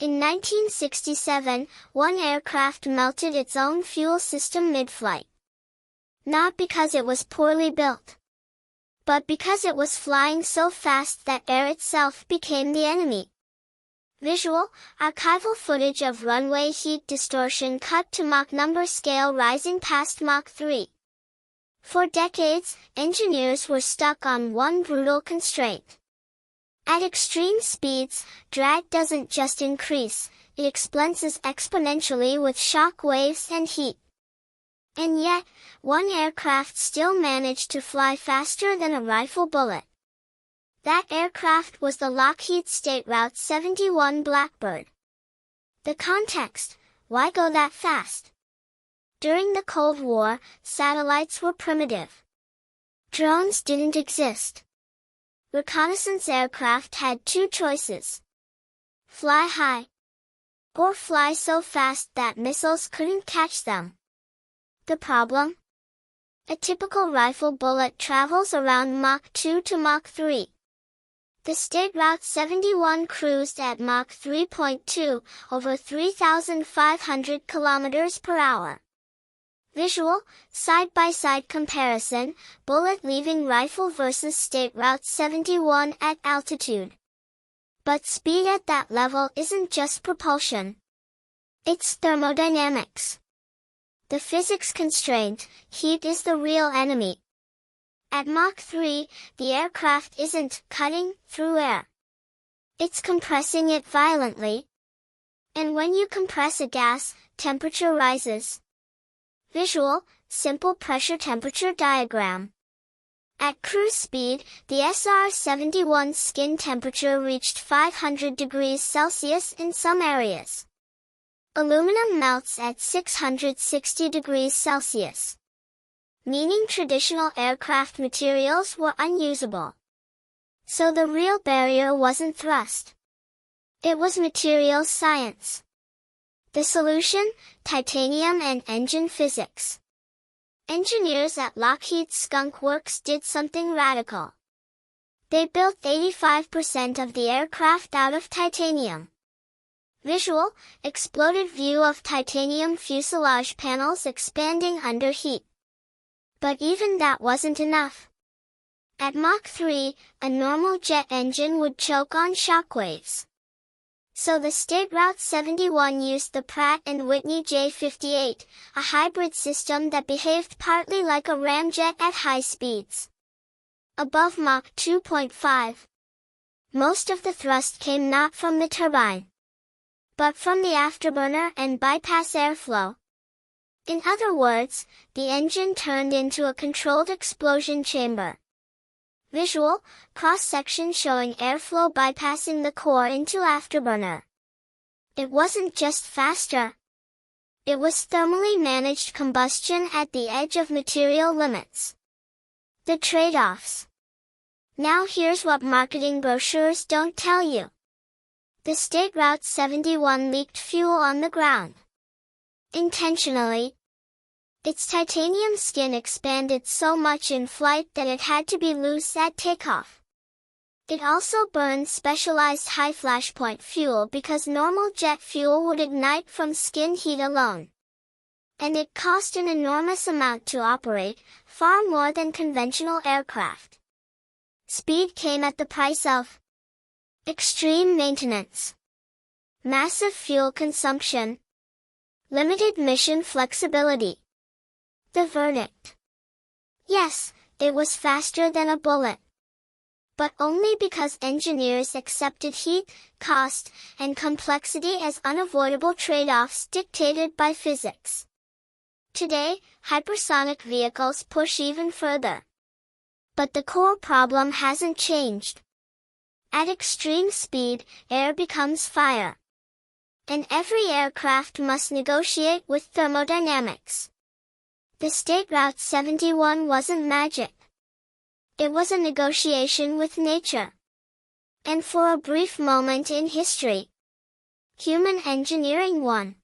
In 1967, one aircraft melted its own fuel system mid-flight. Not because it was poorly built, but because it was flying so fast that air itself became the enemy. Visual, archival footage of runway heat distortion cut to Mach number scale rising past Mach 3. For decades, engineers were stuck on one brutal constraint. At extreme speeds, drag doesn't just increase, it expands exponentially with shock waves and heat. And yet, one aircraft still managed to fly faster than a rifle bullet. That aircraft was the Lockheed SR-71 Blackbird. The context: why go that fast? During the Cold War, satellites were primitive. Drones didn't exist. Reconnaissance aircraft had two choices: fly high, or fly so fast that missiles couldn't catch them. The problem? A typical rifle bullet travels around Mach 2 to Mach 3. The SR-71 cruised at Mach 3.2, over 3,500 kilometers per hour. Visual, side-by-side comparison, bullet leaving rifle versus SR-71 at altitude. But speed at that level isn't just propulsion. It's thermodynamics. The physics constraint: heat is the real enemy. At Mach 3, the aircraft isn't cutting through air. It's compressing it violently. And when you compress a gas, temperature rises. Visual, simple pressure-temperature diagram. At cruise speed, the SR-71's skin temperature reached 500 degrees Celsius in some areas. Aluminum melts at 660 degrees Celsius, meaning traditional aircraft materials were unusable. So the real barrier wasn't thrust. It was materials science. The solution: titanium and engine physics. Engineers at Lockheed Skunk Works did something radical. They built 85% of the aircraft out of titanium. Visual, exploded view of titanium fuselage panels expanding under heat. But even that wasn't enough. At Mach 3, a normal jet engine would choke on shockwaves. So the SR-71 used the Pratt Whitney J58, a hybrid system that behaved partly like a ramjet at high speeds. Above Mach 2.5, most of the thrust came not from the turbine, but from the afterburner and bypass airflow. In other words, the engine turned into a controlled explosion chamber. Visual, cross-section showing airflow bypassing the core into afterburner. It wasn't just faster. It was thermally managed combustion at the edge of material limits. The trade-offs. Now here's what marketing brochures don't tell you. The SR-71 leaked fuel on the ground. Intentionally. Its titanium skin expanded so much in flight that it had to be loose at takeoff. It also burned specialized high flashpoint fuel because normal jet fuel would ignite from skin heat alone. And it cost an enormous amount to operate, far more than conventional aircraft. Speed came at the price of extreme maintenance, massive fuel consumption, limited mission flexibility. The verdict: yes, it was faster than a bullet. But only because engineers accepted heat, cost, and complexity as unavoidable trade-offs dictated by physics. Today, hypersonic vehicles push even further. But the core problem hasn't changed. At extreme speed, air becomes fire. And every aircraft must negotiate with thermodynamics. The SR-71 wasn't magic. It was a negotiation with nature. And for a brief moment in history, human engineering won.